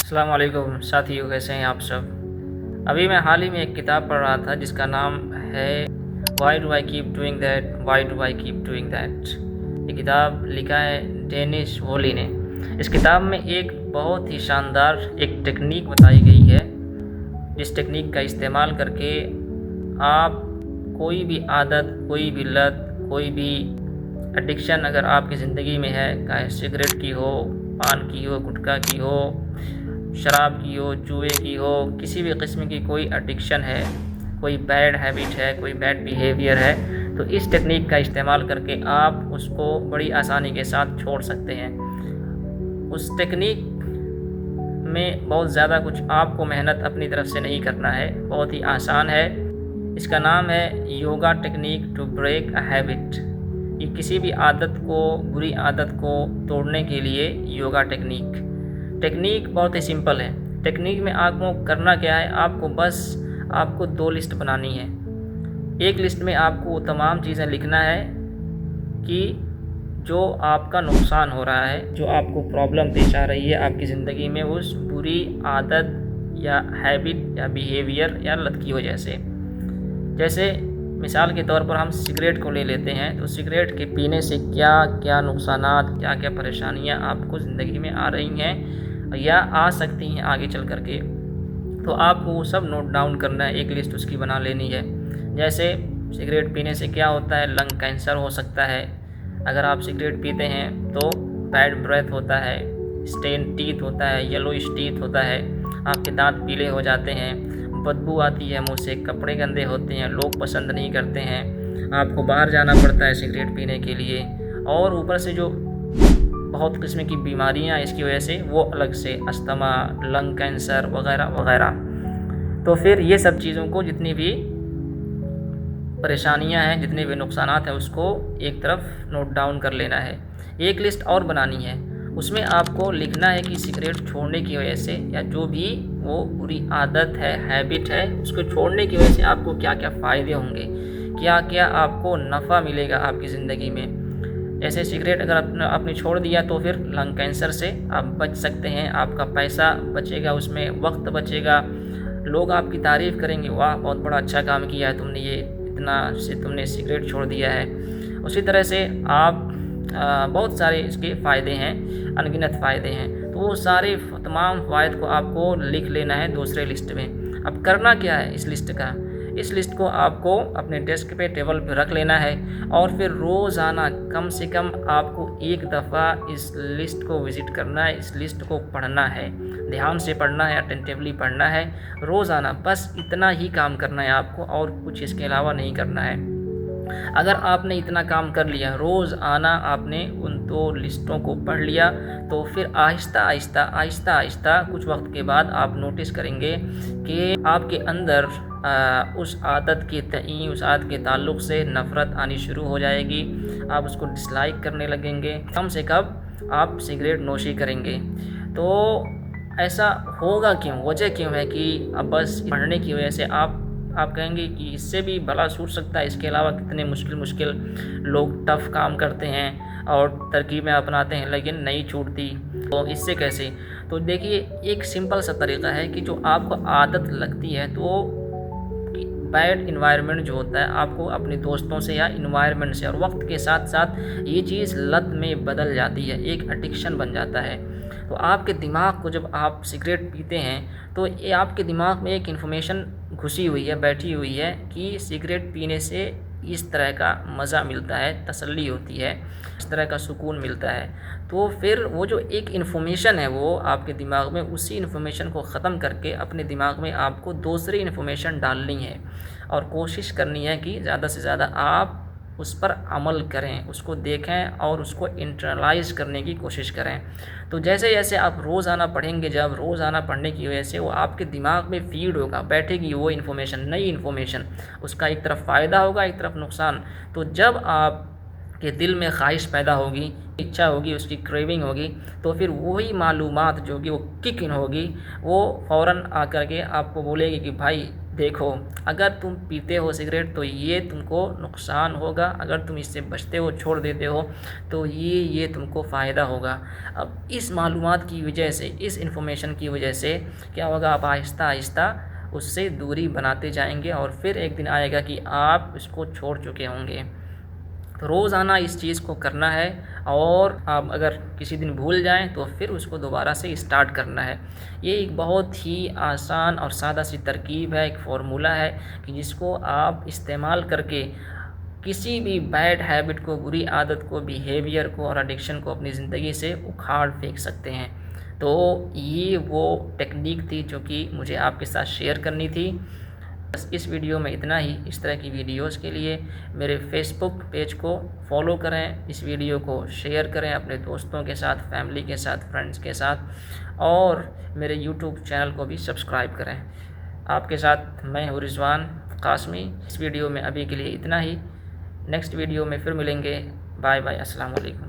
अस्सलाम वालेकुम साथियों, कैसे हैं आप सब। अभी मैं हाल ही में एक किताब पढ़ रहा था जिसका नाम है why do I keep doing that, why do I keep doing that. ये किताब लिखा है डेनिस वॉली ने। इस किताब में एक बहुत ही शानदार एक टेक्निक बताई गई है, जिस टेक्निक का इस्तेमाल करके आप कोई भी आदत, कोई भी लत, कोई भी एडिक्शन अगर आपकी ज़िंदगी में है, चाहे सिगरेट की हो, पान की हो, गुटखा की हो, शराब की हो, जुए की हो, किसी भी किस्म की कोई एडिक्शन है, कोई बैड हैबिट है, कोई बैड बिहेवियर है, तो इस टेक्निक का इस्तेमाल करके आप उसको बड़ी आसानी के साथ छोड़ सकते हैं। उस टेक्निक में बहुत ज़्यादा कुछ आपको मेहनत अपनी तरफ से नहीं करना है, बहुत ही आसान है। इसका नाम है yoga technique to break a habit. ये किसी भी आदत को, बुरी आदत को तोड़ने के लिए योगा टेक्निक बहुत ही सिंपल है। टेक्निक में आपको करना क्या है, आपको 2 लिस्ट बनानी है। एक लिस्ट में आपको वो तमाम चीज़ें लिखना है कि जो आपका नुकसान हो रहा है, जो आपको प्रॉब्लम पेश आ रही है आपकी ज़िंदगी में, उस बुरी आदत या हैबिट या बिहेवियर या लत की वजह से। जैसे मिसाल के तौर पर हम सिगरेट को ले लेते हैं, तो सिगरेट के पीने से क्या क्या नुकसानात, क्या क्या परेशानियां आपको ज़िंदगी में आ रही हैं या आ सकती हैं आगे चल कर के, तो आपको वो सब नोट डाउन करना है, एक लिस्ट उसकी बना लेनी है। जैसे सिगरेट पीने से क्या होता है, लंग कैंसर हो सकता है। अगर आप सिगरेट पीते हैं तो बैड ब्रेथ होता है, स्टेन टीथ होता है, येलोइश टीथ होता है, आपके दांत पीले हो जाते हैं, बदबू आती है मुँह से, कपड़े गंदे होते हैं, लोग पसंद नहीं करते हैं, आपको बाहर जाना पड़ता है सिगरेट पीने के लिए, और ऊपर से जो बहुत किस्म की बीमारियां इसकी वजह से, वो अलग से अस्थमा, लंग कैंसर वगैरह वगैरह। तो फिर ये सब चीज़ों को, जितनी भी परेशानियां हैं, जितने भी नुकसानात हैं, उसको एक तरफ नोट डाउन कर लेना है। एक लिस्ट और बनानी है, उसमें आपको लिखना है कि सिगरेट छोड़ने की वजह से या जो भी वो बुरी आदत है, हैबिट है, उसको छोड़ने की वजह से आपको क्या क्या फ़ायदे होंगे, क्या क्या आपको नफ़ा मिलेगा आपकी ज़िंदगी में। जैसे सिगरेट अगर आपने छोड़ दिया तो फिर लंग कैंसर से आप बच सकते हैं, आपका पैसा बचेगा, उसमें वक्त बचेगा, लोग आपकी तारीफ़ करेंगे, वाह बहुत बड़ा अच्छा काम किया है तुमने, ये इतना से तुमने सिगरेट छोड़ दिया है। उसी तरह से आप बहुत सारे इसके फ़ायदे हैं, अनगिनत फ़ायदे हैं, तो वो सारे तमाम फ़ायदे को आपको लिख लेना है दूसरे लिस्ट में। अब करना क्या है इस लिस्ट का, इस लिस्ट को आपको अपने डेस्क पे, टेबल पे रख लेना है, और फिर रोज़ाना कम से कम आपको एक दफ़ा इस लिस्ट को विज़िट करना है, इस लिस्ट को पढ़ना है, ध्यान से पढ़ना है, अटेंटिवली पढ़ना है रोज़ाना। बस इतना ही काम करना है आपको, और कुछ इसके अलावा नहीं करना है। अगर आपने इतना काम कर लिया, रोज़ आना आपने उन 2 लिस्टों को पढ़ लिया, तो फिर आहिस्ता आहिस्ता कुछ वक्त के बाद आप नोटिस करेंगे कि आपके अंदर उस आदत के तईं, उस आदत के ताल्लुक़ से नफ़रत आनी शुरू हो जाएगी। आप उसको डिसलाइक करने लगेंगे, कम से कम आप सिगरेट नोशी करेंगे। तो ऐसा होगा क्यों, वजह क्यों है कि अब बस पढ़ने की वजह से आप कहेंगे कि इससे भी भला छूट सकता है, इसके अलावा कितने मुश्किल लोग टफ़ काम करते हैं और तरकीबें अपनाते हैं लेकिन नहीं छूटती, तो इससे कैसे। तो देखिए, एक सिंपल सा तरीक़ा है कि जो आपको आदत लगती है, तो बैड इन्वायरमेंट जो होता है, आपको अपने दोस्तों से या इन्वायरमेंट से, और वक्त के साथ साथ ये चीज़ लत में बदल जाती है, एक एडिक्शन बन जाता है। तो आपके दिमाग को, जब आप सिगरेट पीते हैं, तो ये आपके दिमाग में एक इन्फॉर्मेशन घुसी हुई है, बैठी हुई है कि सिगरेट पीने से इस तरह का मज़ा मिलता है, तसल्ली होती है, इस तरह का सुकून मिलता है। तो फिर वो जो एक इन्फॉर्मेशन है, वो आपके दिमाग में, उसी इन्फॉर्मेशन को ख़त्म करके अपने दिमाग में आपको दूसरी इन्फॉर्मेशन डालनी है, और कोशिश करनी है कि ज़्यादा से ज़्यादा आप उस पर अमल करें, उसको देखें और उसको इंटरनलाइज़ करने की कोशिश करें। तो जैसे जैसे आप रोज़ाना पढ़ेंगे, जब रोज़ाना पढ़ने की वजह से वो आपके दिमाग में फ़ीड होगा, बैठेगी वो इन्फॉर्मेशन, नई इन्फॉर्मेशन, उसका एक तरफ फ़ायदा होगा, एक तरफ नुकसान। तो जब आप के दिल में ख्वाहिश पैदा होगी, इच्छा होगी, उसकी क्रेविंग होगी, तो फिर वही मालूमात जो कि वो किक इन होगी, वो फ़ौरन आकर के आपको बोलेगी कि भाई देखो, अगर तुम पीते हो सिगरेट तो ये तुमको नुकसान होगा, अगर तुम इससे बचते हो, छोड़ देते हो, तो ये तुमको फ़ायदा होगा। अब इस मालूमात की वजह से, इस इन्फॉर्मेशन की वजह से क्या होगा, आप आहिस्ता आहिस्ता उससे दूरी बनाते जाएंगे और फिर एक दिन आएगा कि आप इसको छोड़ चुके होंगे। तो रोज़ाना इस चीज़ को करना है, और आप अगर किसी दिन भूल जाएं तो फिर उसको दोबारा से स्टार्ट करना है। ये एक बहुत ही आसान और सादा सी तरकीब है, एक फ़ॉर्मूला है कि जिसको आप इस्तेमाल करके किसी भी बैड हैबिट को, बुरी आदत को, बिहेवियर को और एडिक्शन को अपनी ज़िंदगी से उखाड़ फेंक सकते हैं। तो ये वो टेक्निक थी जो कि मुझे आपके साथ शेयर करनी थी। बस इस वीडियो में इतना ही। इस तरह की वीडियोस के लिए मेरे फेसबुक पेज को फॉलो करें, इस वीडियो को शेयर करें अपने दोस्तों के साथ, फैमिली के साथ, फ्रेंड्स के साथ, और मेरे यूट्यूब चैनल को भी सब्सक्राइब करें। आपके साथ मैं हूँ रिजवान कासमी। इस वीडियो में अभी के लिए इतना ही। नेक्स्ट वीडियो में फिर मिलेंगे। बाय बाय, अस्सलाम वालेकुम।